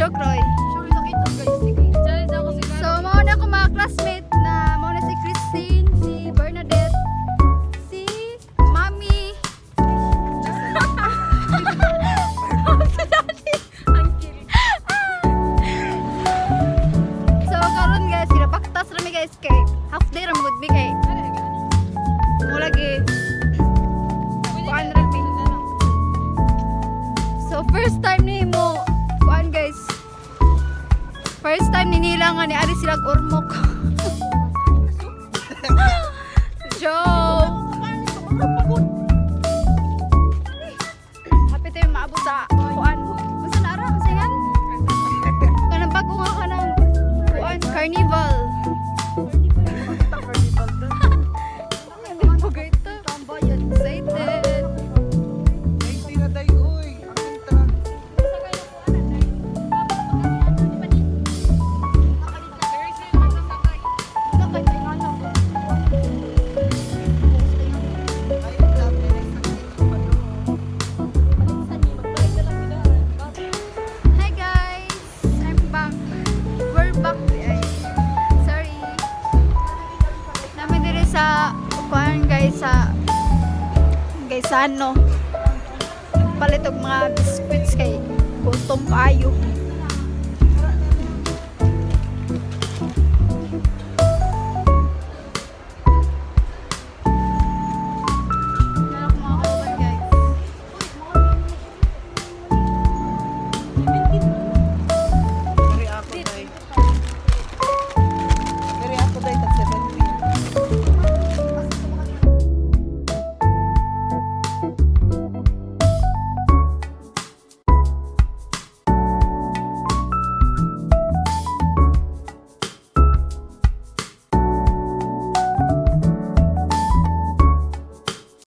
Joke, Roy. Sure na ito guys. Sige. Challenge ako si So, mauna ako mga classmate na mauna si Christine, si Bernadette, si Mami. Si Daddy. Ang kilig. So, karon guys, kinapaktas rami guys kay half day ram good kay. Mo lagi. Kuan rami. So, first time ni mo, kuan guys. First time ni nila nga ni ari silang urmok. Joke. Happy tayo maabot sa kuan. Unsa na ara? Unsa yan? Kanang bago nga kanang kuan carnival. Tambayan, excited. Hi guys, I'm back. We're back guys. Sorry. Namin diri sa kuan guys sa ano. Palit og mga biscuits kay gutom kaayo.